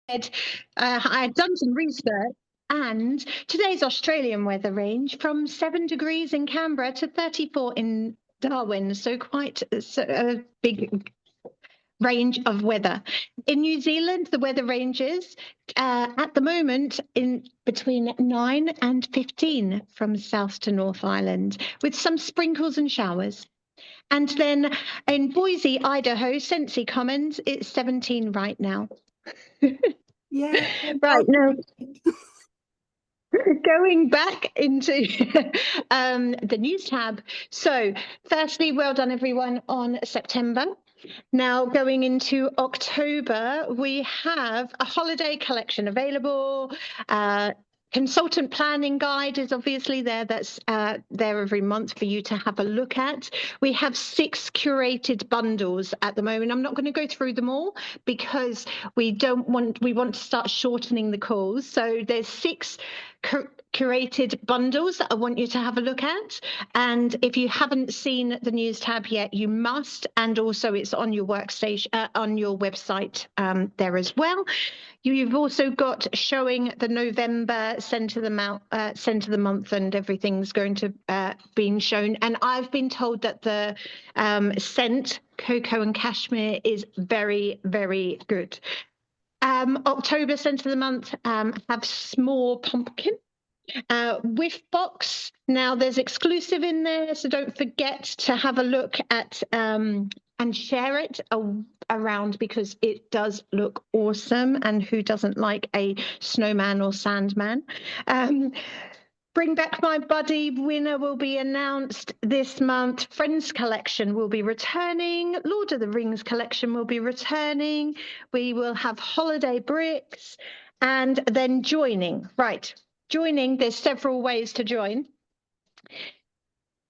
I'd done some research, and today's Australian weather range from 7 degrees in Canberra to 34 in Darwin. So quite a big range of weather. In New Zealand, the weather ranges at the moment in between 9 and 15 from South to North Island, with some sprinkles and showers. And then in Boise, Idaho, Scentsy Commons, it's 17 right now. Yeah. Right now, going back into the news tab. So, firstly, well done everyone on September. Now, going into October, we have a holiday collection available. Consultant planning guide is obviously there. That's there every month for you to have a look at. We have 6 curated bundles at the moment. I'm not going to go through them all because we want to start shortening the calls. So there's 6 curated bundles that I want you to have a look at. And if you haven't seen the news tab yet, you must. And also it's on your workstation, on your website there as well. You've also got showing the November scent of the month, and everything's going to being shown. And I've been told that the scent cocoa and cashmere is very, very good. October scent of the month have s'more pumpkin. Whiff box. Now there's exclusive in there, so don't forget to have a look at and share it around because it does look awesome. And who doesn't like a snowman or sandman? Bring Back My Buddy winner will be announced this month. Friends collection will be returning. Lord of the Rings collection will be returning. We will have holiday bricks, and then joining. Right. Joining, there's several ways to join,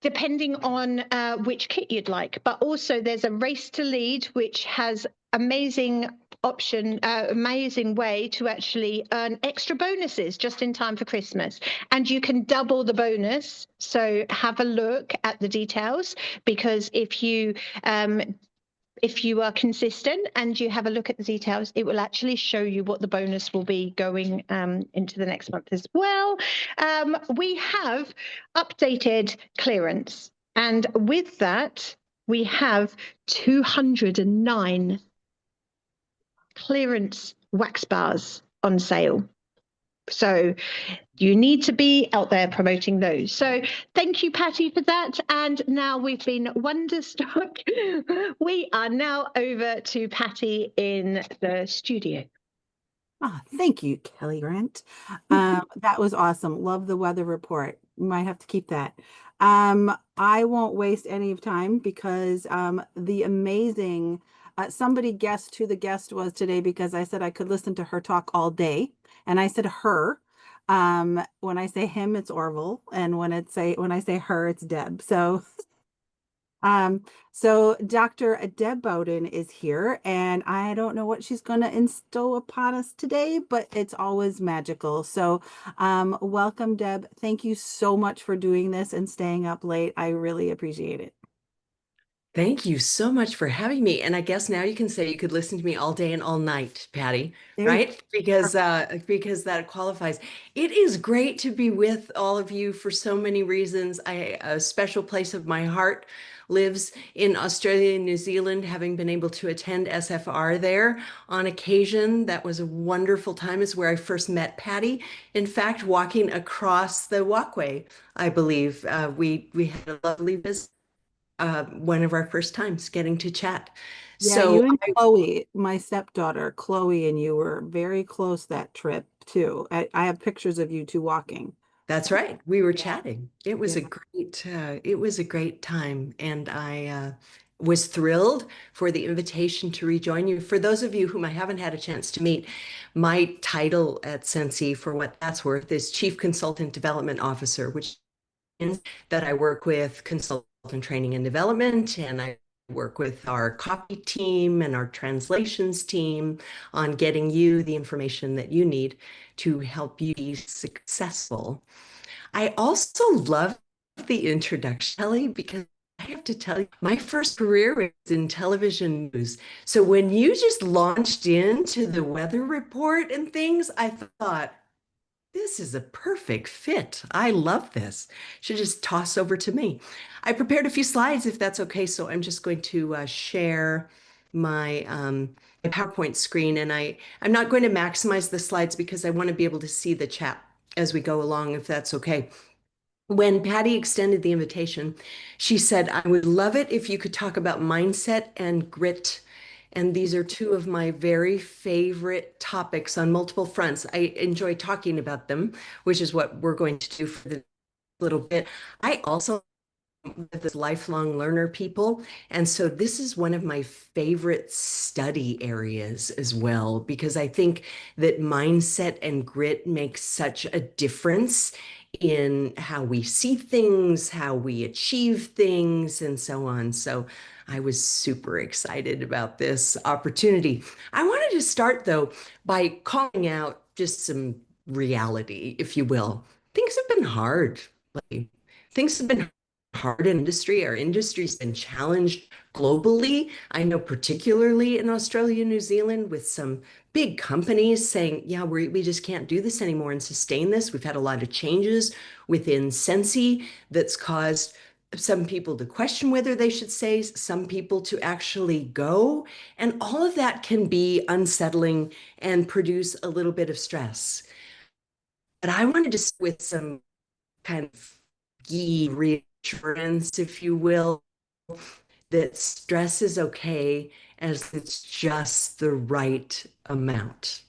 depending on which kit you'd like. But also there's a race to lead, which has amazing way to actually earn extra bonuses just in time for Christmas. And you can double the bonus. So have a look at the details, because if you are consistent and you have a look at the details, it will actually show you what the bonus will be going into the next month as well. We have updated clearance, and with that, we have 209 clearance wax bars on sale. So you need to be out there promoting those. So thank you, Patty, for that. And now we've been wonderstruck. We are now over to Patty in the studio. Oh, thank you, Kelly Grant. That was awesome. Love the weather report. You might have to keep that. I won't waste any of time because the amazing somebody guessed who the guest was today, because I said I could listen to her talk all day. And I said her. When I say him, it's Orville, and when I say her, it's Deb. So Dr. Deb Bowden is here, and I don't know what she's going to instill upon us today, but it's always magical. So welcome, Deb. Thank you so much for doing this and staying up late. I really appreciate it. Thank you so much for having me. And I guess now you can say you could listen to me all day and all night, Patty, right? Because that qualifies. It is great to be with all of you for so many reasons. A special place of my heart lives in Australia and New Zealand, having been able to attend SFR there on occasion. That was a wonderful time. It's where I first met Patty. In fact, walking across the walkway, I believe we had a lovely visit. One of our first times getting to chat. Yeah, so you and Chloe, my stepdaughter, Chloe, and you were very close that trip too. I have pictures of you two walking. That's right. We were chatting. It was a great time, and I was thrilled for the invitation to rejoin you. For those of you whom I haven't had a chance to meet, my title at Scentsy, for what that's worth, is Chief Consultant Development Officer, which means that I work with consultant training and development, and I work with our copy team and our translations team on getting you the information that you need to help you be successful. I also love the introduction, Kelly, because I have to tell you, my first career was in television news. So when you just launched into the weather report and things, I thought, this is a perfect fit. I love this. Should just toss over to me. I prepared a few slides if that's okay. So I'm just going to share my PowerPoint screen, and I'm not going to maximize the slides because I want to be able to see the chat as we go along, if that's okay. When Patty extended the invitation, she said, I would love it if you could talk about mindset and grit. And these are two of my very favorite topics on multiple fronts. I enjoy talking about them, which is what we're going to do for the little bit. I also with this lifelong learner people. And so this is one of my favorite study areas as well, because I think that mindset and grit makes such a difference in how we see things, how we achieve things, and so on. So I was super excited about this opportunity. I wanted to start, though, by calling out just some reality, if you will. Things have been hard lately. Things have been hard in industry. Our industry's been challenged globally. I know particularly in Australia, New Zealand, with some big companies saying, yeah, we just can't do this anymore and sustain this. We've had a lot of changes within Scentsy that's caused some people to question whether they should say, some people to actually go. And all of that can be unsettling and produce a little bit of stress. But I wanted to start with some kind of reassurance, if you will, that stress is okay as it's just the right amount.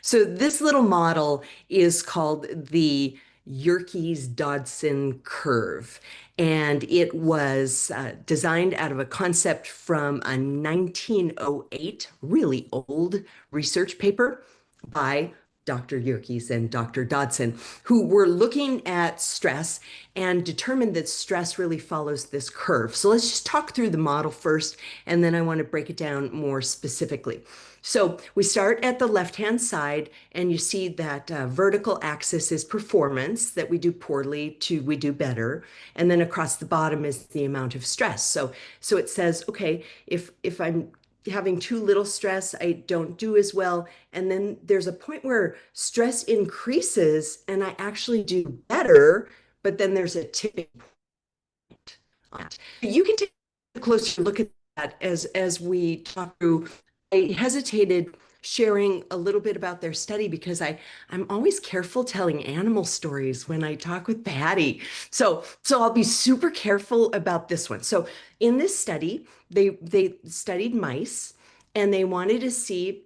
So this little model is called the Yerkes-Dodson curve, and it was designed out of a concept from a 1908, really old research paper by Dr. Yerkes and Dr. Dodson, who were looking at stress and determined that stress really follows this curve. So let's just talk through the model first, and then I want to break it down more specifically. So we start at the left-hand side, and you see that vertical axis is performance, that we do poorly to we do better. And then across the bottom is the amount of stress. So it says, okay, if I'm having too little stress, I don't do as well. And then there's a point where stress increases and I actually do better, but then there's a tipping point on it. You can take a closer look at that as we talk through. I hesitated sharing a little bit about their study because I'm always careful telling animal stories when I talk with Patty. So I'll be super careful about this one. So in this study, they studied mice and they wanted to see,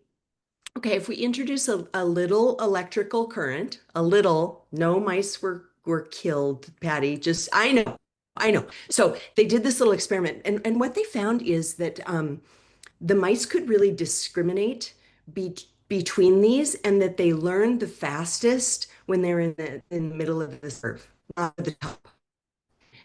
okay, if we introduce a little electrical current, no mice were killed, Patty, just I know. So they did this little experiment, and what they found is that the mice could really discriminate between these, and that they learned the fastest when they're in the middle of the curve, not at the top.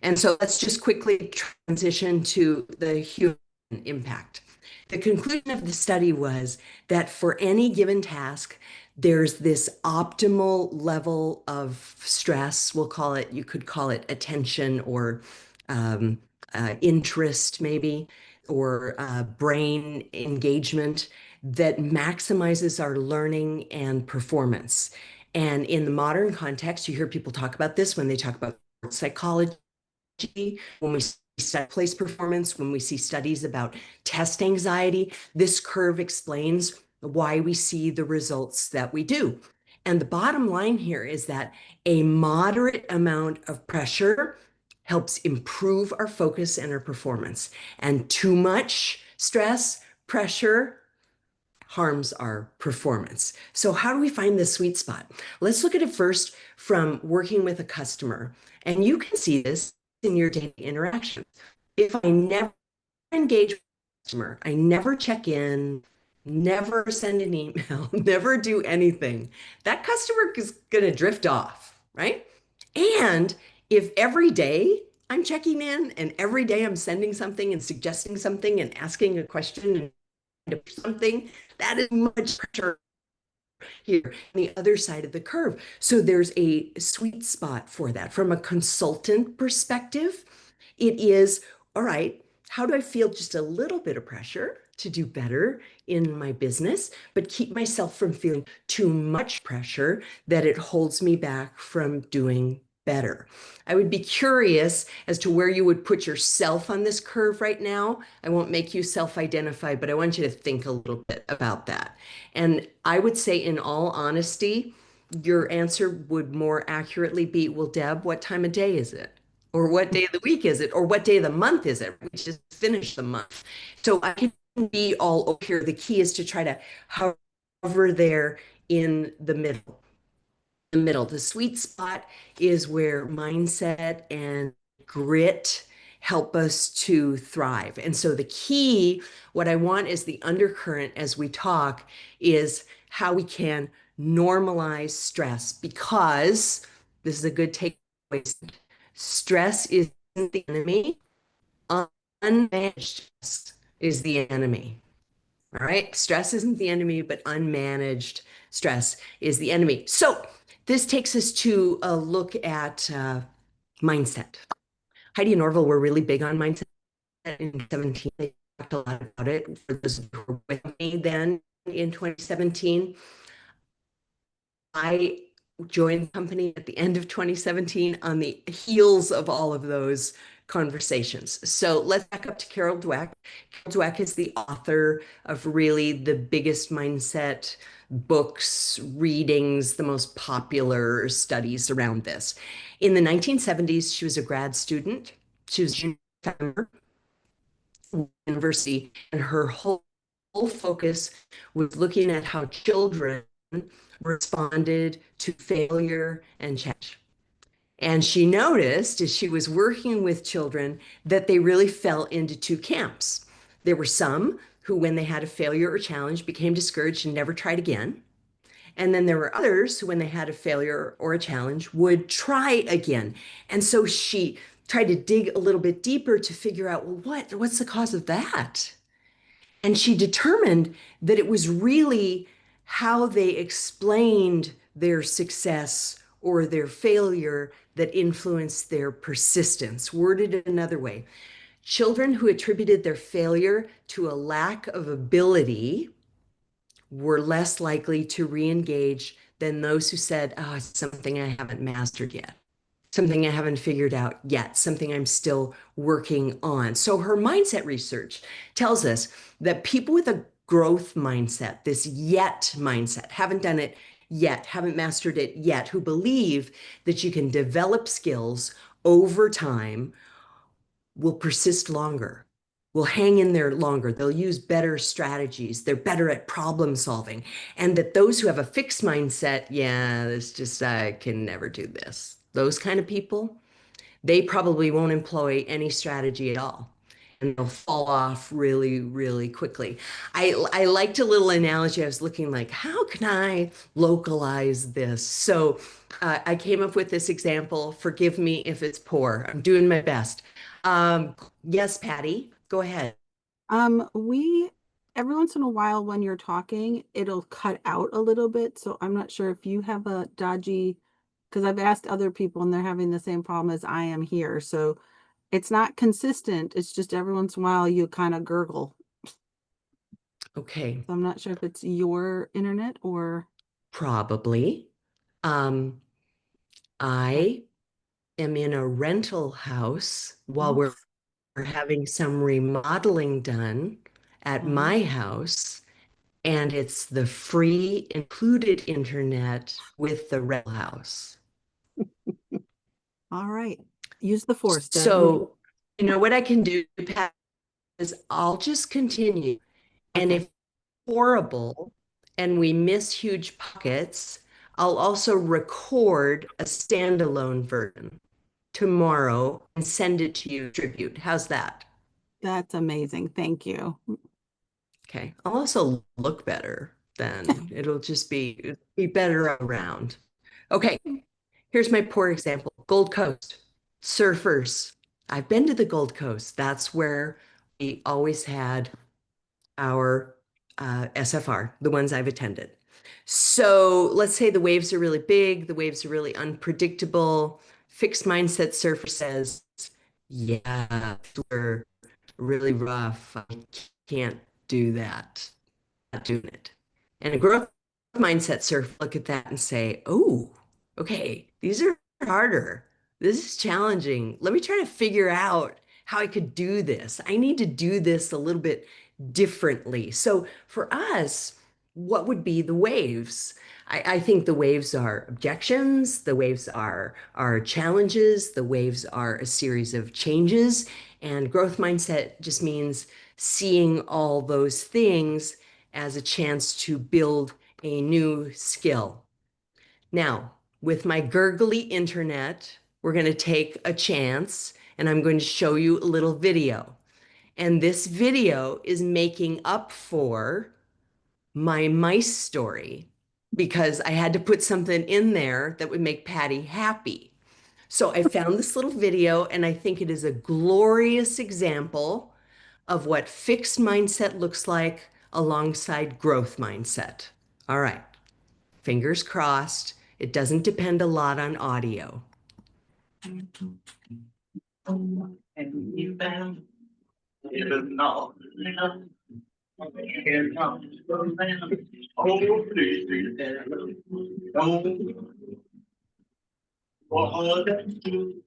And so let's just quickly transition to the human impact. The conclusion of the study was that for any given task, there's this optimal level of stress. You could call it attention or interest, maybe, or brain engagement that maximizes our learning and performance. And in the modern context, you hear people talk about this when they talk about psychology, when we see place performance, when we see studies about test anxiety. This curve explains why we see the results that we do. And the bottom line here is that a moderate amount of pressure helps improve our focus and our performance. And too much stress, pressure, harms our performance. So how do we find the sweet spot? Let's look at it first from working with a customer. And you can see this in your daily interactions. If I never engage with a customer, I never check in, never send an email, never do anything, that customer is going to drift off, right? And if every day I'm checking in and every day I'm sending something and suggesting something and asking a question and something, that is much pressure here on the other side of the curve. So there's a sweet spot for that. From a consultant perspective, it is all right, how do I feel just a little bit of pressure to do better in my business, but keep myself from feeling too much pressure that it holds me back from doing better? I would be curious as to where you would put yourself on this curve right now. I won't make you self-identify, but I want you to think a little bit about that. And I would say, in all honesty, your answer would more accurately be, well, Deb, what time of day is it? Or what day of the week is it? Or what day of the month is it? We just finished the month. So I can be all over here. The key is to try to hover there in the middle. The middle. The sweet spot is where mindset and grit help us to thrive. And so the key, what I want is the undercurrent as we talk, is how we can normalize stress, because this is a good takeaway. Stress isn't the enemy. Unmanaged stress is the enemy. All right. Stress isn't the enemy, but unmanaged stress is the enemy. So this takes us to a look at mindset. Heidi and Orville were really big on mindset in 17. They talked a lot about it for those who were with me then in 2017. I joined the company at the end of 2017 on the heels of all of those conversations. So let's back up to Carol Dweck. Carol Dweck is the author of really the biggest mindset books, readings, the most popular studies around this. In the 1970s, she was a grad student. She was a junior university, and her whole focus was looking at how children responded to failure and challenge. And she noticed as she was working with children that they really fell into two camps. There were some who, when they had a failure or challenge, became discouraged and never tried again. And then there were others who, when they had a failure or a challenge, would try again. And so she tried to dig a little bit deeper to figure out, well, what's the cause of that? And she determined that it was really how they explained their success or their failure that influenced their persistence. Worded another way, children who attributed their failure to a lack of ability were less likely to re-engage than those who said, oh, it's something I haven't mastered yet, something I haven't figured out yet, something I'm still working on. So her mindset research tells us that people with a growth mindset, this yet mindset, haven't done it yet, haven't mastered it yet, who believe that you can develop skills over time, will persist longer, will hang in there longer. They'll use better strategies. They're better at problem solving. And that those who have a fixed mindset, yeah, it's just, I can never do this. Those kind of people, they probably won't employ any strategy at all. And they'll fall off really, really quickly. I liked a little analogy. I was looking like, how can I localize this? So I came up with this example. Forgive me if it's poor. I'm doing my best. Yes, Patty, go ahead. We every once in a while when you're talking, it'll cut out a little bit. So I'm not sure if you have a dodgy, because I've asked other people and they're having the same problem as I am here. So it's not consistent. It's just every once in a while you kind of gurgle. Okay, So I'm not sure if it's your internet or probably. I am in a rental house while we're having some remodeling done at my house, and it's the free included internet with the rental house. All right. Use the force, Deb. So, you know what I can do, Pat, is I'll just continue. And Okay. if horrible and we miss huge pockets, I'll also record a standalone version tomorrow and send it to you tribute. How's that? That's amazing. Thank you. Okay. I'll also look better then. It'll just be better around. Okay. Here's my poor example. Gold Coast, surfers. I've been to the Gold Coast. That's where we always had our SFR, the ones I've attended. So let's say the waves are really big, the waves are really unpredictable. Fixed mindset surfer says, Yeah, we're really rough. I can't do that. Not doing it. And a growth mindset surf look at that and say, oh, okay, these are harder. This is challenging. Let me try to figure out how I could do this. I need to do this a little bit differently. So for us, what would be the waves? I think the waves are objections, the waves are challenges, the waves are a series of changes, and growth mindset just means seeing all those things as a chance to build a new skill. Now, with my gurgly internet, we're going to take a chance and I'm going to show you a little video. And this video is making up for my mice story because I had to put something in there that would make Patty happy. So I found this little video and I think it is a glorious example of what fixed mindset looks like alongside growth mindset. All right, fingers crossed. It doesn't depend a lot on audio. And you found even all here comes the man. Oh, please don't bother to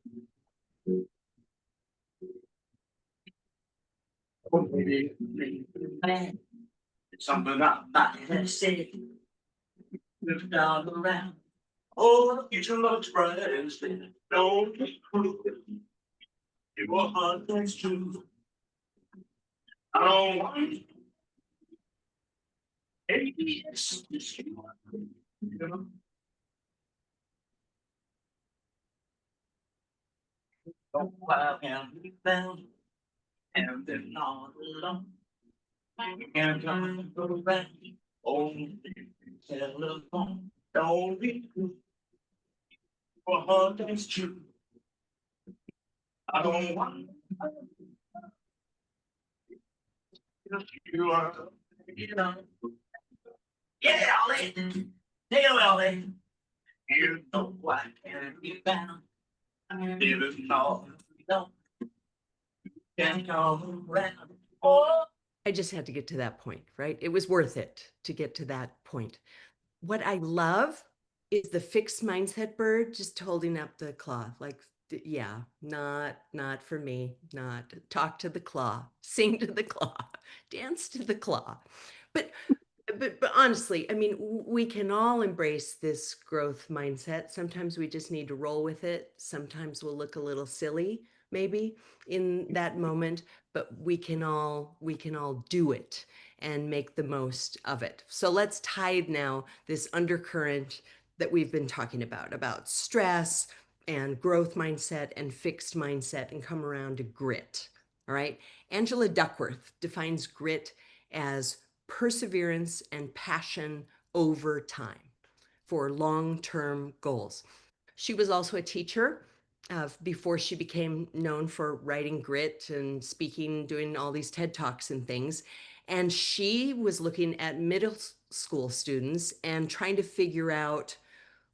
man. Something about that has said. Move down around. Oh, the future looks bright instead. Don't be cruel. Give a heart that's true. I don't want yes, you know. Don't cry and be found, and they're not alone. You can't come and go back. Only telephone. Don't be cruel. Give a heart that's true. I don't want you are, you know. Yeah, Ollie. Take it away, Ollie. You know why can't be found. Even though you don't can come around. Oh. I just had to get to that point, right? It was worth it to get to that point. What I love is the fixed mindset bird just holding up the claw, like, yeah, not for me, not talk to the claw, sing to the claw, dance to the claw. But but honestly, I mean, we can all embrace this growth mindset. Sometimes we just need to roll with it. Sometimes we'll look a little silly, maybe in that moment, but we can all do it and make the most of it. So let's tide now this undercurrent that we've been talking about stress and growth mindset and fixed mindset, and come around to grit. All right. Angela Duckworth defines grit as perseverance and passion over time for long-term goals. She was also a teacher before she became known for writing grit and speaking, doing all these TED Talks and things. And she was looking at middle school students and trying to figure out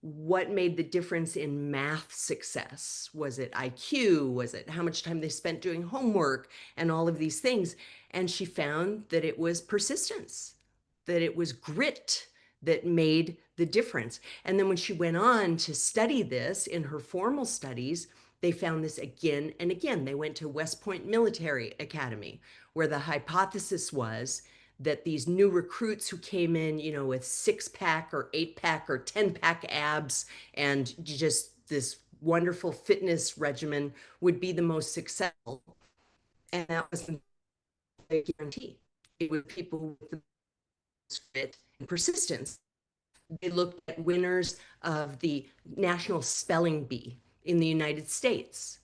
what made the difference in math success. Was it IQ? Was it how much time they spent doing homework and all of these things? And she found that it was persistence, that it was grit that made the difference. And then when she went on to study this in her formal studies, they found this again and again. They went to West Point Military Academy, where the hypothesis was that these new recruits who came in, with 6-pack or 8-pack or 10-pack abs and just this wonderful fitness regimen would be the most successful. And that wasn't a guarantee. It was people with the most fit and persistence. They looked at winners of the National Spelling Bee in the United States,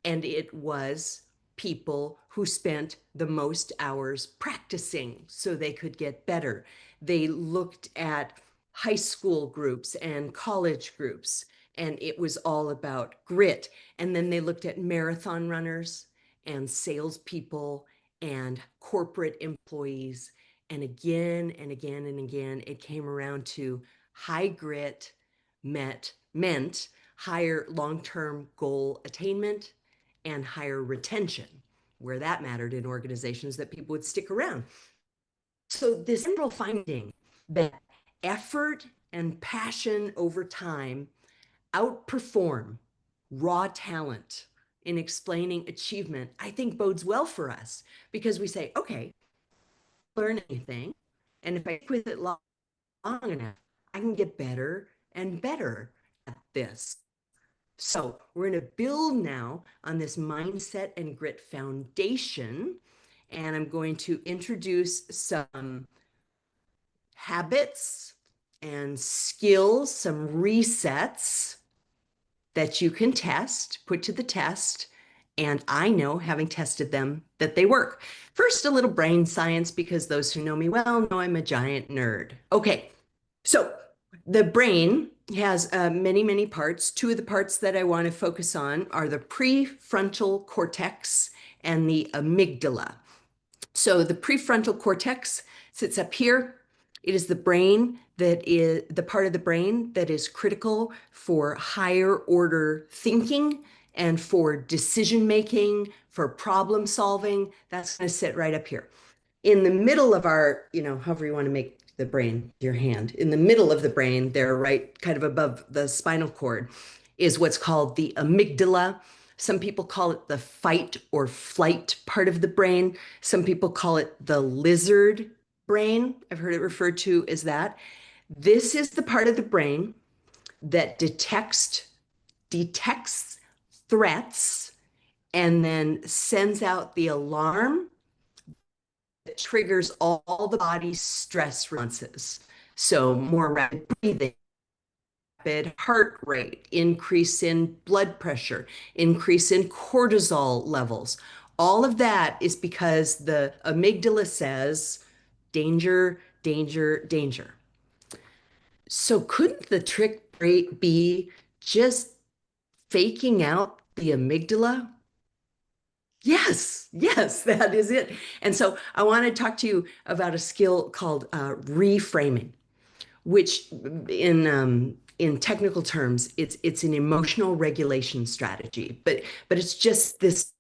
and it was people who spent the most hours practicing so they could get better. They looked at high school groups and college groups, and it was all about grit. And then they looked at marathon runners and salespeople and corporate employees. And again and again and again, it came around to high grit meant higher long-term goal attainment and higher retention, where that mattered in organizations, that people would stick around. So this central finding that effort and passion over time outperform raw talent in explaining achievement, I think bodes well for us, because we say, okay, learn anything, and if I stick with it long enough, I can get better and better at this. So we're going to build now on this mindset and grit foundation, and I'm going to introduce some habits and skills, some resets that you can test, put to the test. And I know, having tested them, that they work. First, a little brain science, because those who know me well know I'm a giant nerd. Okay, so the brain has many, many parts. Two of the parts that I want to focus on are the prefrontal cortex and the amygdala. So the prefrontal cortex sits up here. It is the brain that is the part of the brain that is critical for higher order thinking and for decision making, for problem solving. That's going to sit right up here. In the middle of our, however you want to make the brain, your hand, in the middle of the brain, there, right kind of above the spinal cord, is what's called the amygdala. Some people call it the fight or flight part of the brain. Some people call it the lizard brain. I've heard it referred to as that. This is the part of the brain that detects threats and then sends out the alarm that triggers all the body's stress responses. So more rapid breathing, rapid heart rate, increase in blood pressure, increase in cortisol levels. All of that is because the amygdala says, danger, danger, danger. So couldn't the trick be just faking out the amygdala? Yes, that is it. And so I want to talk to you about a skill called reframing, which in technical terms, it's an emotional regulation strategy, but it's just this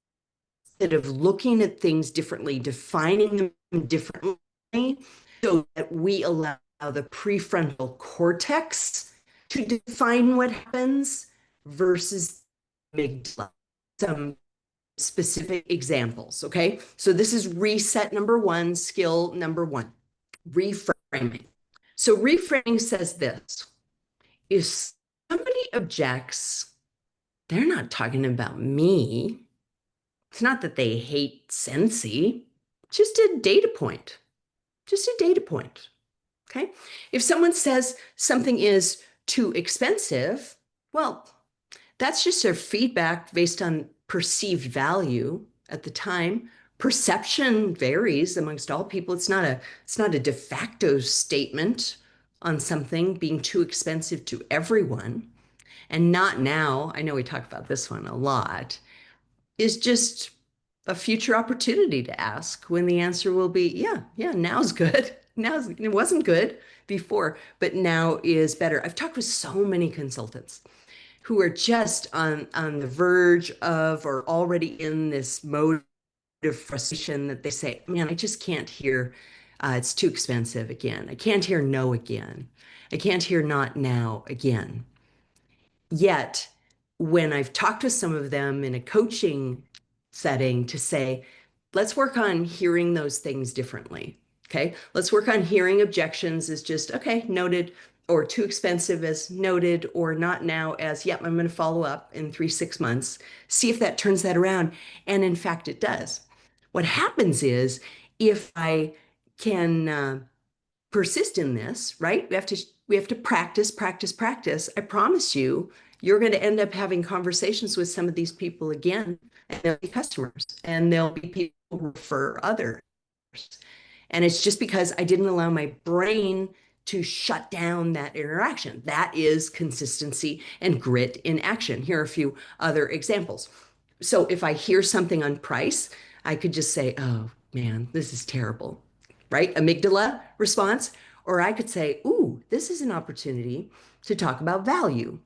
sort of looking at things differently, defining them differently, so that we allow the prefrontal cortex to define what happens versus amygdala. Some specific examples, okay? So this is reset number one, skill number one, reframing. So reframing says this: if somebody objects, they're not talking about me. It's not that they hate Scentsy, just a data point, just a data point, okay? If someone says something is too expensive, well, that's just their feedback based on perceived value at the time. Perception varies amongst all people. It's not a de facto statement on something being too expensive to everyone. And not now, I know we talk about this one a lot, is just a future opportunity to ask, when the answer will be, yeah, now's good. It wasn't good before, but now is better. I've talked with so many consultants who are just on the verge of or already in this mode of frustration that they say, man, I just can't hear it's too expensive again. I can't hear no again. I can't hear not now again. Yet, when I've talked with some of them in a coaching setting to say, let's work on hearing those things differently. Okay. Let's work on hearing objections as just, okay, noted, or too expensive as noted, or not now as, yep, I'm going to follow up in 3-6 months. See if that turns that around. And in fact, it does. What happens is, if I can persist in this, right? We have to practice, practice, practice. I promise you, you're going to end up having conversations with some of these people again, and they'll be customers, and there'll be people who refer others. And it's just because I didn't allow my brain to shut down that interaction. That is consistency and grit in action. Here are a few other examples. So if I hear something on price, I could just say, oh man, this is terrible, right? Amygdala response. Or I could say, ooh, this is an opportunity to talk about value.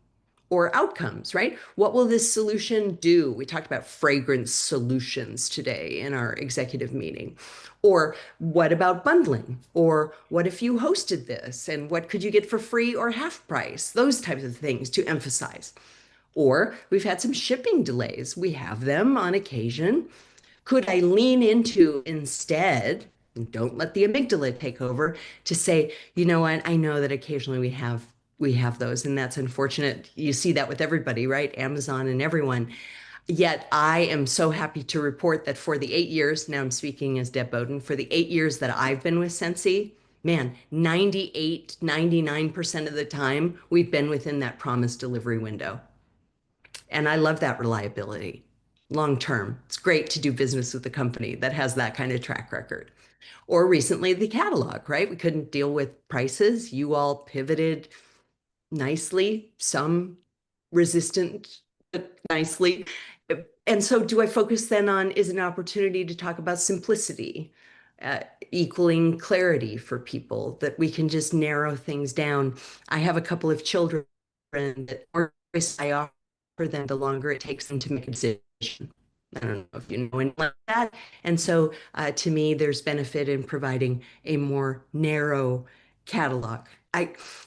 or outcomes, right? What will this solution do? We talked about fragrance solutions today in our executive meeting. Or what about bundling? Or what if you hosted this? And what could you get for free or half price? Those types of things to emphasize. Or we've had some shipping delays. We have them on occasion. Could I lean into instead, and don't let the amygdala take over, to say, you know what, I know that occasionally we have those, and that's unfortunate. You see that with everybody, right? Amazon and everyone. Yet I am so happy to report that for the 8 years, now I'm speaking as Deb Bowden, for the 8 years that I've been with Scentsy, man, 98, 99% of the time, we've been within that promised delivery window. And I love that reliability long term. It's great to do business with a company that has that kind of track record. Or recently, the catalog, right? We couldn't deal with prices. You all pivoted nicely, some resistant, but nicely. And so, do I focus then on is an opportunity to talk about simplicity, equaling clarity for people, that we can just narrow things down? I have a couple of children that I offer them, the longer it takes them to make a decision. I don't know if you know anything like that. And so to me, there's benefit in providing a more narrow catalog.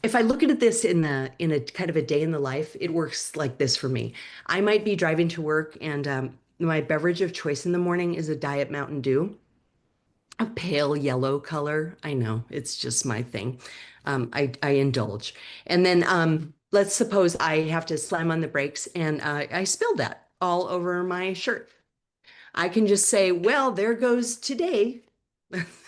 If I look at this in a kind of a day in the life, it works like this for me. I might be driving to work, and my beverage of choice in the morning is a Diet Mountain Dew, a pale yellow color. I know, it's just my thing. I indulge. And then let's suppose I have to slam on the brakes and I spilled that all over my shirt. I can just say, well, there goes today.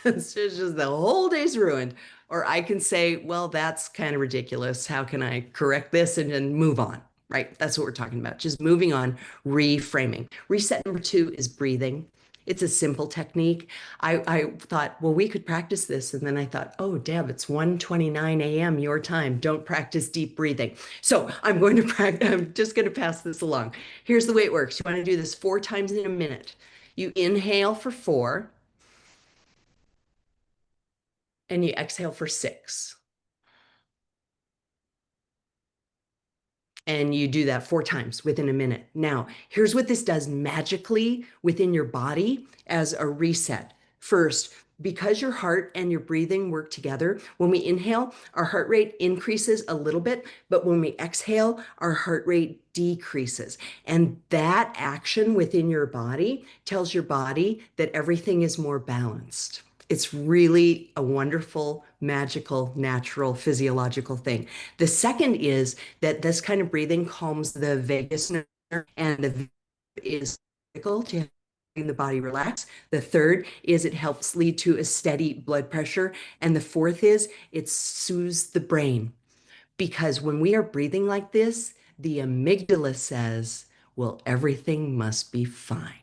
It's just the whole day's ruined. Or I can say, well, that's kind of ridiculous. How can I correct this and then move on? Right? That's what we're talking about. Just moving on, reframing. Reset number 2 is breathing. It's a simple technique. I thought, well, we could practice this. And then I thought, oh, Deb, it's 1:29 a.m. your time. Don't practice deep breathing. So I'm going to practice. I'm just going to pass this along. Here's the way it works. You want to do this 4 times in a minute. You inhale for 4 and you exhale for 6. And you do that 4 times within a minute. Now, here's what this does magically within your body as a reset. First, because your heart and your breathing work together, when we inhale, our heart rate increases a little bit, but when we exhale, our heart rate decreases. And that action within your body tells your body that everything is more balanced. It's really a wonderful, magical, natural, physiological thing. The second is that this kind of breathing calms the vagus nerve, and the is critical to having the body relax. The third is it helps lead to a steady blood pressure. And the fourth is it soothes the brain. Because when we are breathing like this, the amygdala says, well, everything must be fine.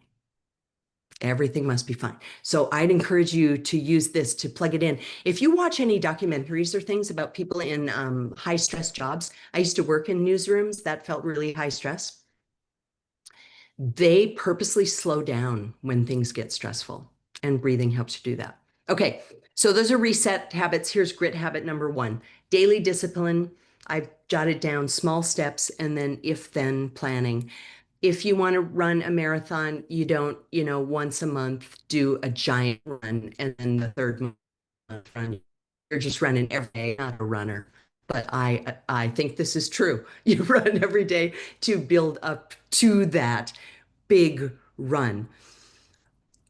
Everything must be fine. So I'd encourage you to use this to plug it in. If you watch any documentaries or things about people in high stress jobs, I used to work in newsrooms that felt really high stress. They purposely slow down when things get stressful, and breathing helps you do that. Okay, so those are reset habits. Here's grit habit number 1, daily discipline. I've jotted down small steps and then if-then planning. If you want to run a marathon, you don't, once a month do a giant run and then the third month run. You're just running every day, not a runner. But I think this is true. You run every day to build up to that big run.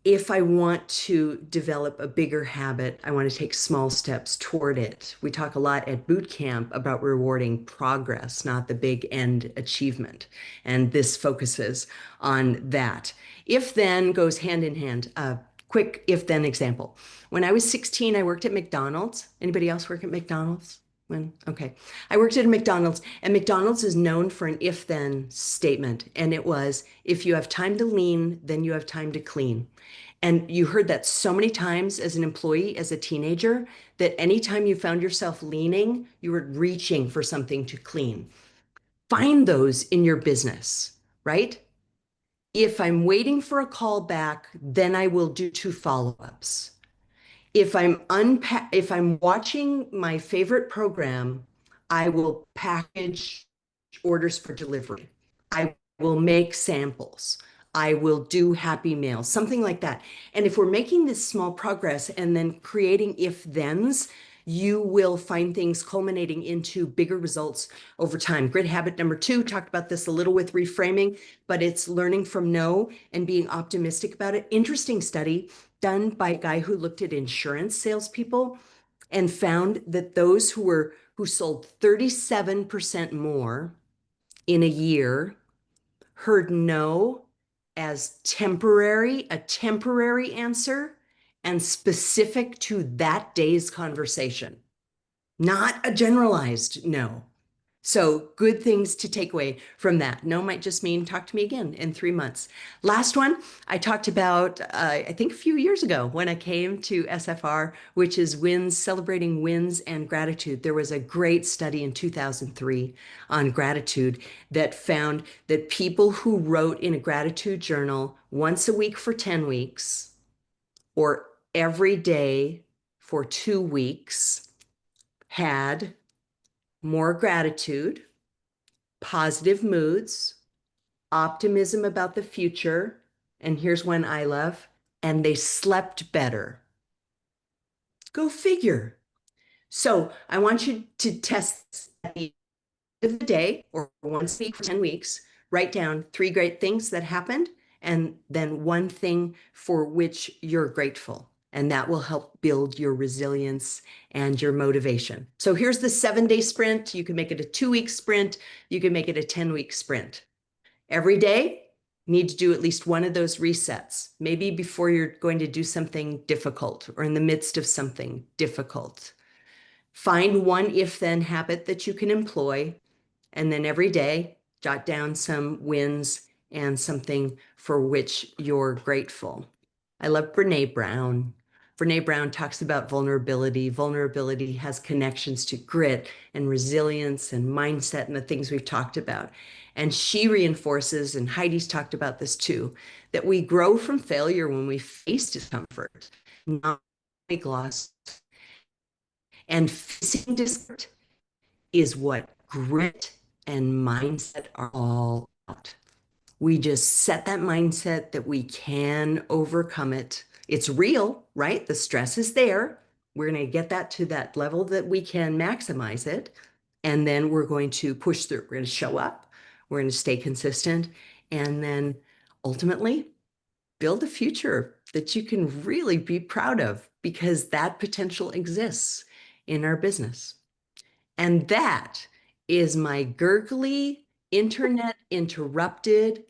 If I want to develop a bigger habit, I want to take small steps toward it. We talk a lot at boot camp about rewarding progress, not the big end achievement. And this focuses on that. If then goes hand in hand. Quick if then example. When I was 16, I worked at McDonald's. Anybody else work at McDonald's? Okay. I worked at a McDonald's, and McDonald's is known for an if then statement. And it was, if you have time to lean, then you have time to clean. And you heard that so many times as an employee, as a teenager, that anytime you found yourself leaning, you were reaching for something to clean. Find those in your business, right? If I'm waiting for a call back, then I will do 2 follow-ups. If I'm watching my favorite program, I will package orders for delivery. I will make samples. I will do happy mails, something like that. And if we're making this small progress and then creating if-thens, you will find things culminating into bigger results over time. Grit habit number 2, talked about this a little with reframing, but it's learning from no and being optimistic about it. Interesting study done by a guy who looked at insurance salespeople and found that those who sold 37% more in a year heard no as a temporary answer and specific to that day's conversation, not a generalized no. So good things to take away from that. No might just mean talk to me again in 3 months. Last one I talked about, I think a few years ago when I came to SFR, which is wins, celebrating wins and gratitude. There was a great study in 2003 on gratitude that found that people who wrote in a gratitude journal once a week for 10 weeks or every day for 2 weeks had more gratitude, positive moods, optimism about the future, and here's one I love, and they slept better. Go figure. So I want you to test at the end of the day or once a week for 10 weeks, write down 3 great things that happened and then 1 thing for which you're grateful. And that will help build your resilience and your motivation. So here's the 7-day sprint. You can make it a 2-week sprint. You can make it a 10-week sprint. Every day, you need to do at least one of those resets, maybe before you're going to do something difficult or in the midst of something difficult. Find one if-then habit that you can employ, and then every day, jot down some wins and something for which you're grateful. I love Brene Brown. Brene Brown talks about vulnerability. Vulnerability has connections to grit and resilience and mindset and the things we've talked about. And she reinforces, and Heidi's talked about this too, that we grow from failure when we face discomfort, not we gloss. And facing discomfort is what grit and mindset are all about. We just set that mindset that we can overcome it. It's real, right? The stress is there. We're going to get that to that level that we can maximize it. And then we're going to push through. We're going to show up. We're going to stay consistent. And then ultimately build a future that you can really be proud of because that potential exists in our business. And that is my gurgly, internet interrupted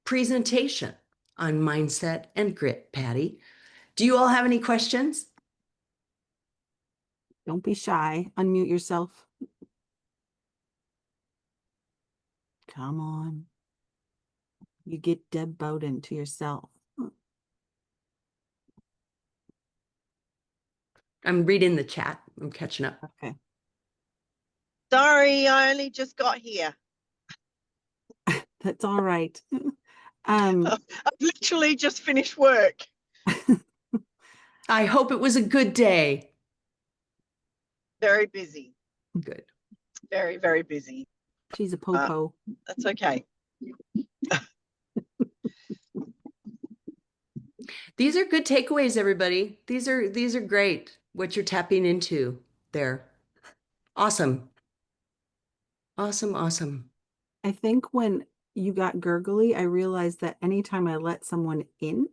presentation on mindset and grit, Patty. Do you all have any questions? Don't be shy. Unmute yourself. Come on. You get Deb Bowden to yourself. I'm reading the chat. I'm catching up. Okay. Sorry, I only just got here. That's all right. I've literally just finished work. I hope it was a good day. Very busy. Good. Very, very busy. She's a popo. That's okay. These are good takeaways, everybody. These are great, what you're tapping into there. Awesome. Awesome, awesome. I think when you got gurgly, I realized that anytime I let someone in,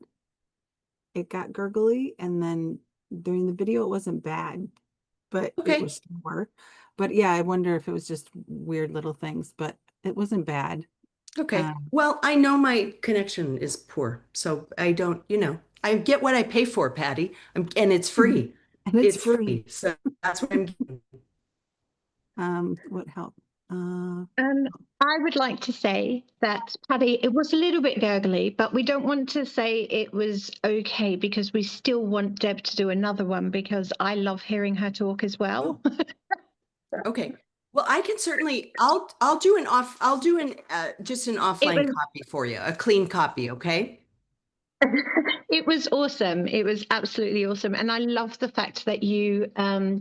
it got gurgly. And then during the video, it wasn't bad, but Okay. it was more. But yeah, I wonder if it was just weird little things, but it wasn't bad. Okay. Well, I know my connection is poor, so I don't, I get what I pay for, Patty, and it's free. And it's free. So that's what I'm getting. What helped? I would like to say that, Paddy, it was a little bit gurgly, but we don't want to say it was okay because we still want Deb to do another one because I love hearing her talk as well. Okay. Well, I can certainly, I'll do just an offline copy for you, a clean copy, okay? It was awesome. It was absolutely awesome. And I love the fact that you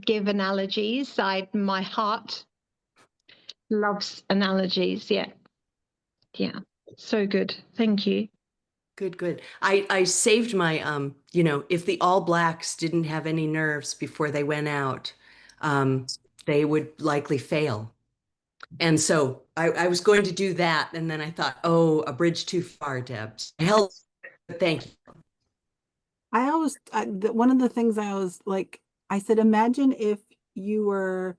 give analogies. My heart Loves analogies. Yeah. Yeah. So good. Thank you. Good, good. I saved my if the All Blacks didn't have any nerves before they went out, they would likely fail. And so I was going to do that, and then I thought, oh, a bridge too far, Deb. Hell, thank you. One of the things I was like, I said, imagine if you were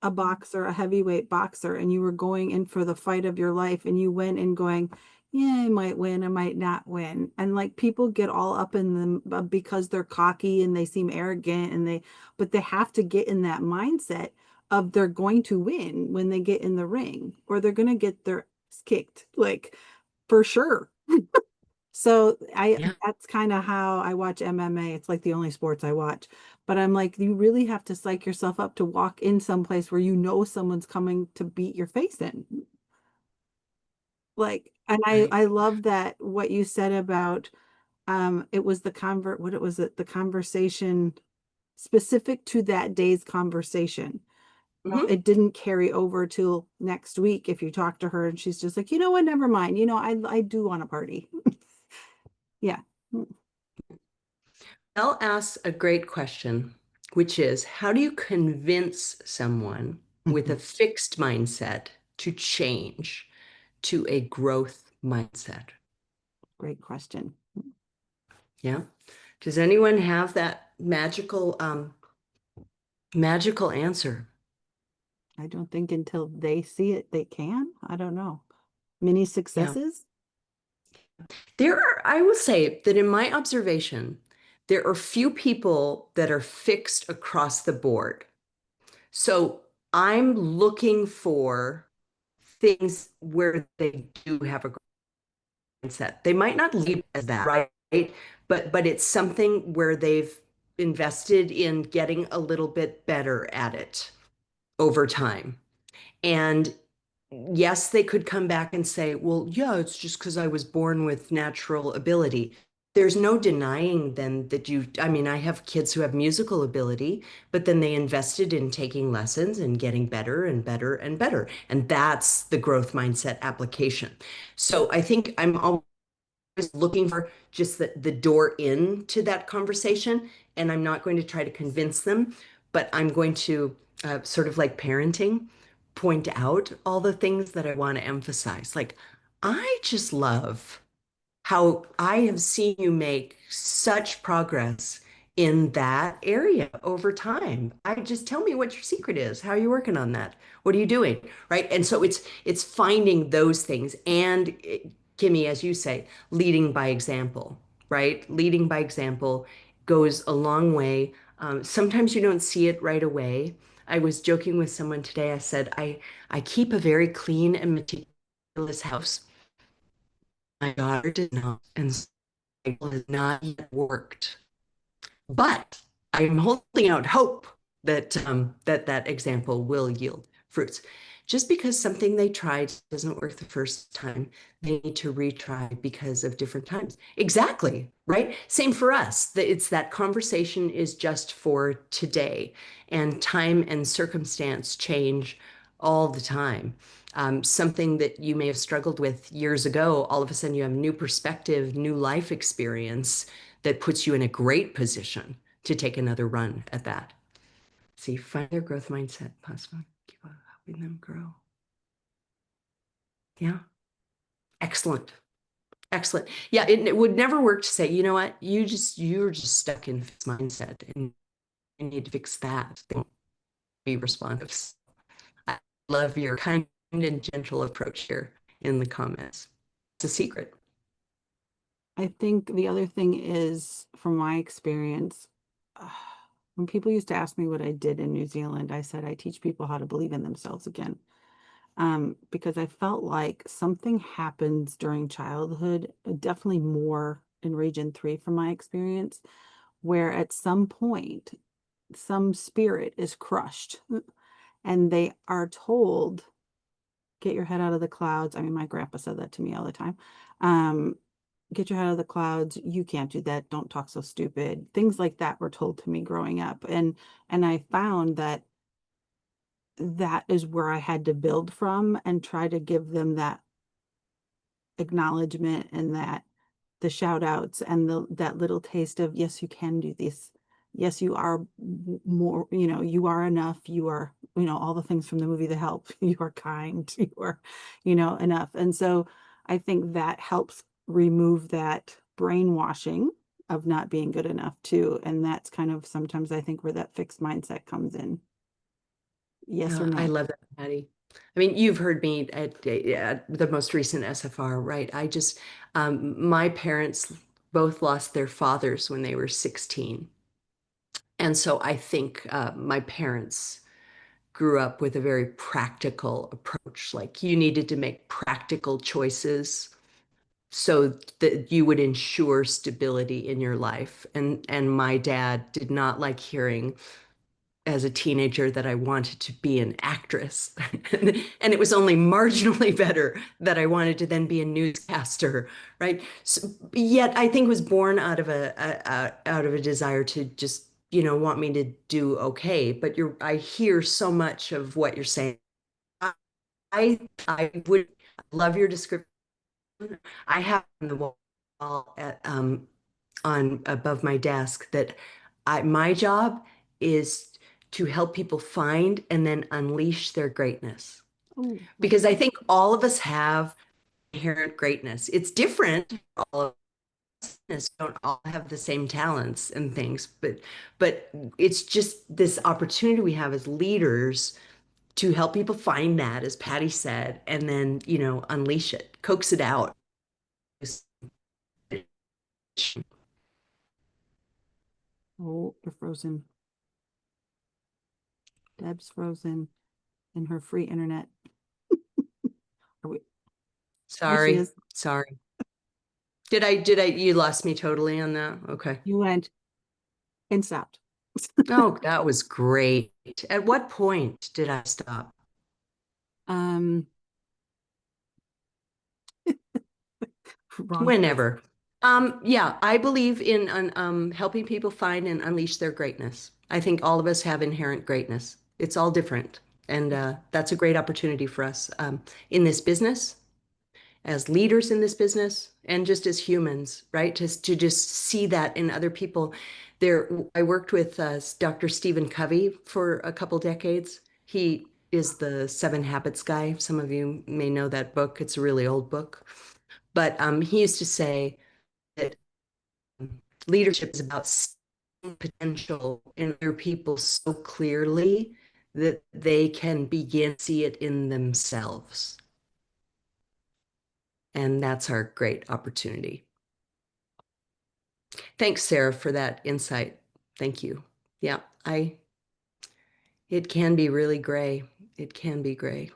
a boxer, a heavyweight boxer, and you were going in for the fight of your life, and you went in going, yeah, I might win, I might not win. And like people get all up in them because they're cocky and they seem arrogant but they have to get in that mindset of they're going to win when they get in the ring, or they're going to get their ass kicked, like for sure. So Yeah. that's kind of how I watch MMA. It's like the only sports I watch. But I'm like, you really have to psych yourself up to walk in someplace where you know someone's coming to beat your face in. Like, and Right. I love that what you said about it was the conversation specific to that day's conversation. Mhm. It didn't carry over till next week if you talk to her and she's just like, you know what, never mind. I do want to party. Yeah. I'll ask a great question, which is, how do you convince someone with a fixed mindset to change to a growth mindset? Great question. Yeah. Does anyone have that magical answer? I don't think until they see it, they can. I don't know. Many Yeah. successes? I will say that in my observation, there are few people that are fixed across the board. So I'm looking for things where they do have a mindset. They might not lead as that, right? But it's something where they've invested in getting a little bit better at it over time. And yes, they could come back and say, well, yeah, it's just because I was born with natural ability. There's no denying then that I mean, I have kids who have musical ability, but then they invested in taking lessons and getting better and better and better. And that's the growth mindset application. So I think I'm always looking for just the door into that conversation. And I'm not going to try to convince them, but I'm going to sort of like parenting, point out all the things that I want to emphasize. Like, I just love how I have seen you make such progress in that area over time. I just tell me what your secret is. How are you working on that? What are you doing? Right. And so it's finding those things and Kimmy, as you say, leading by example, right? Leading by example goes a long way. Sometimes you don't see it right away. I was joking with someone today. I said, I keep a very clean and meticulous house. My daughter did not, and cycle has not yet worked. But I'm holding out hope that that example will yield fruits. Just because something they tried doesn't work the first time, they need to retry because of different times. Exactly, right? Same for us. It's that conversation is just for today, and time and circumstance change all the time. Something that you may have struggled with years ago, all of a sudden you have new perspective, new life experience that puts you in a great position to take another run at that. See, find their growth mindset possible. Keep on helping them grow. Yeah. Excellent. Excellent. Yeah, it would never work to say, you know what, you're just stuck in this mindset and you need to fix that. Don't be responsive. I love your kind and gentle approach here in the comments. It's a secret. I think the other thing is, from my experience, when people used to ask me what I did in New Zealand, I said I teach people how to believe in themselves again. Because I felt like something happens during childhood, definitely more in Region 3 from my experience, where at some point, some spirit is crushed and they are told, get your head out of the clouds. I mean, my grandpa said that to me all the time. Get your head out of the clouds. You can't do that. Don't talk so stupid. Things like that were told to me growing up. And I found that that is where I had to build from and try to give them that acknowledgement and that the shout outs and that little taste of, yes, you can do this. Yes, you are more, you are enough. You are, all the things from the movie The Help. You are kind. You are, enough. And so I think that helps remove that brainwashing of not being good enough too. And that's kind of sometimes I think where that fixed mindset comes in. Yes or no? I love that, Patty. I mean, you've heard me at the most recent SFR, right? My parents both lost their fathers when they were 16. And so I think my parents grew up with a very practical approach. Like you needed to make practical choices so that you would ensure stability in your life. And my dad did not like hearing as a teenager that I wanted to be an actress. And it was only marginally better that I wanted to then be a newscaster, right? So, yet I think it was born out of a desire to just, want me to do okay. But I hear so much of what you're saying. I would love your description. I have on the wall on above my desk that my job is to help people find and then unleash their greatness. Oh, Because I think all of us have inherent greatness. It's different. All of us don't all have the same talents and things, but it's just this opportunity we have as leaders to help people find that, as Patty said, and then, unleash it, coax it out. oh, you're frozen. Deb's frozen in her free internet. Are we? There she Sorry, is. sorry. You lost me totally on that? Okay. You went and stopped. Oh, that was great. At what point did I stop? Um, wrong place. Whenever. Yeah, I believe in helping people find and unleash their greatness. I think all of us have inherent greatness. It's all different. And that's a great opportunity for us in this business, as leaders in this business, and just as humans, right? To just see that in other people. I worked with Dr. Stephen Covey for a couple decades. He is the Seven Habits guy. Some of you may know that book. It's a really old book. But he used to say that leadership is about seeing potential in other people so clearly that they can begin to see it in themselves. And that's our great opportunity. Thanks, Sarah, for that insight. Thank you. Yeah, it can be really gray. It can be gray.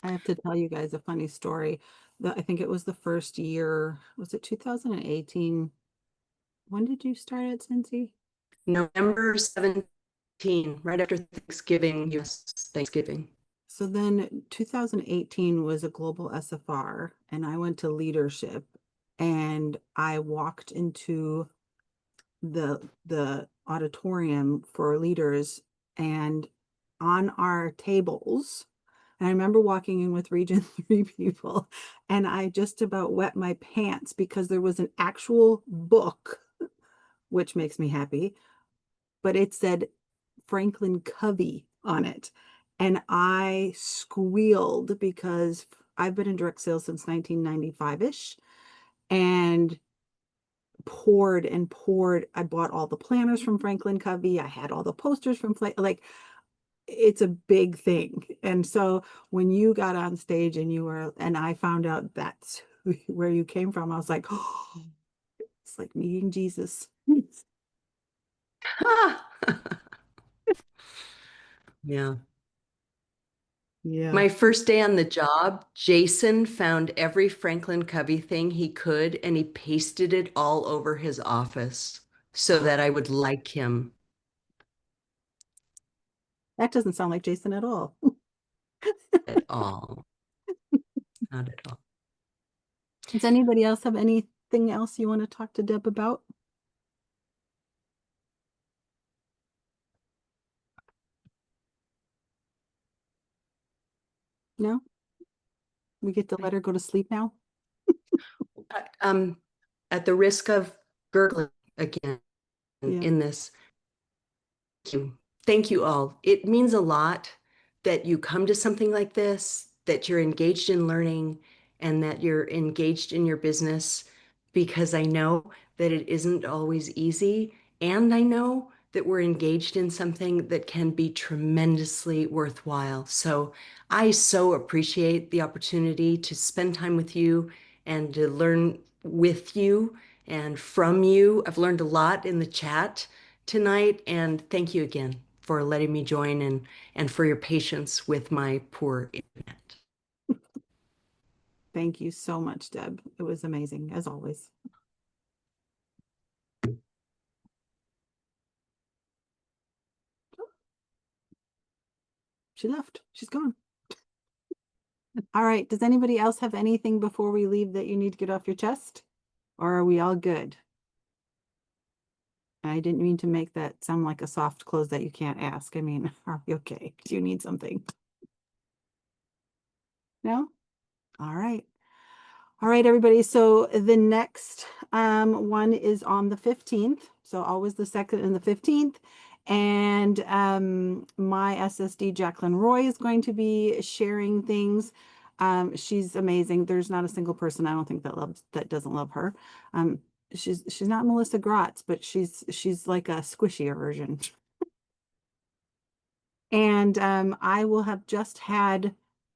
I have to tell you guys a funny story. I think it was the first year, was it 2018? When did you start at Scentsy? November 17, right after Thanksgiving, US Thanksgiving. So then 2018 was a global SFR, and I went to leadership, and I walked into the auditorium for leaders, and on our tables, and I remember walking in with Region 3 people, and I just about wet my pants because there was an actual book, which makes me happy, but it said Franklin Covey on it. And I squealed because I've been in direct sales since 1995-ish, and poured and poured. I bought all the planners from Franklin Covey. I had all the posters from like it's a big thing. And so when you got on stage and I found out that's where you came from, I was like, oh, it's like meeting Jesus. Yeah. Yeah. My first day on the job, Jason found every Franklin Covey thing he could and he pasted it all over his office so that I would like him. That doesn't sound like Jason at all. At all. Not at all. Does anybody else have anything else you want to talk to Deb about? No? We get to let her go to sleep now? At the risk of gurgling again Yeah. in this, thank you all. It means a lot that you come to something like this, that you're engaged in learning, and that you're engaged in your business, because I know that it isn't always easy. And I know that we're engaged in something that can be tremendously worthwhile. So I so appreciate the opportunity to spend time with you and to learn with you and from you. I've learned a lot in the chat tonight, and thank you again for letting me join and for your patience with my poor internet. Thank you so much, Deb. It was amazing, as always. She left. She's gone. All right. Does anybody else have anything before we leave that you need to get off your chest? Or are we all good? I didn't mean to make that sound like a soft close that you can't ask. I mean, are we okay? Do you need something? No? All right. All right, everybody. So the next one is on the 15th. So always the 2nd and the 15th. And my SSD, Jacqueline Roy, is going to be sharing things. She's amazing. There's not a single person I don't think that doesn't love her. She's not Melissa Gratz, but she's like a squishier version. And I will have just had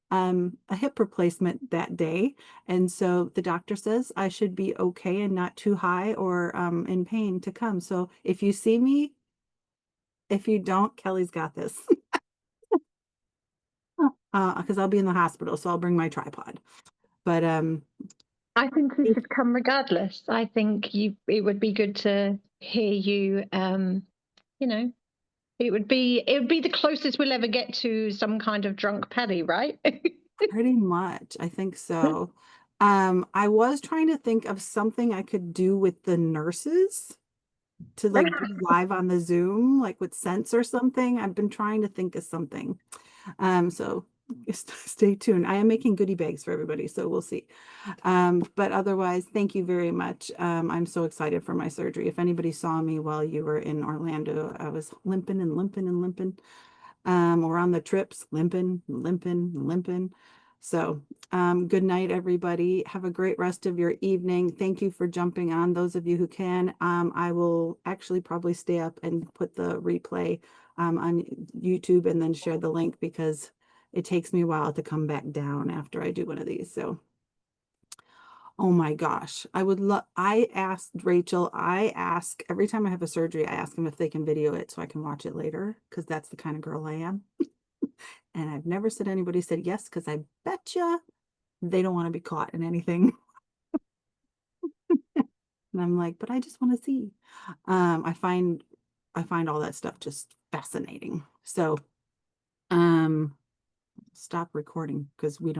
a hip replacement that day. And so the doctor says I should be okay and not too high or in pain to come. So if you see me, if you don't, Kelly's got this. Because I'll be in the hospital, so I'll bring my tripod. But I think you should come regardless. I think it would be good to hear you. You know, it would be the closest we'll ever get to some kind of drunk Paddy, right? pretty much, I think so. I was trying to think of something I could do with the nurses to like do live on the Zoom, like with Sense or something. I've been trying to think of something. So stay tuned. I am making goodie bags for everybody, so we'll see. But otherwise, thank you very much. I'm so excited for my surgery. If anybody saw me while you were in Orlando, I was limping and limping and limping. Or on the trips, limping, limping, limping. So good night, everybody. Have a great rest of your evening. Thank you for jumping on, those of you who can. I will actually probably stay up and put the replay on YouTube and then share the link because it takes me a while to come back down after I do one of these. So, oh my gosh, I asked Rachel, every time I have a surgery, I ask them if they can video it so I can watch it later because that's the kind of girl I am. And I've never said anybody said yes because I betcha they don't want to be caught in anything. And I'm like, but I just want to see. I find all that stuff just fascinating. So stop recording because we don't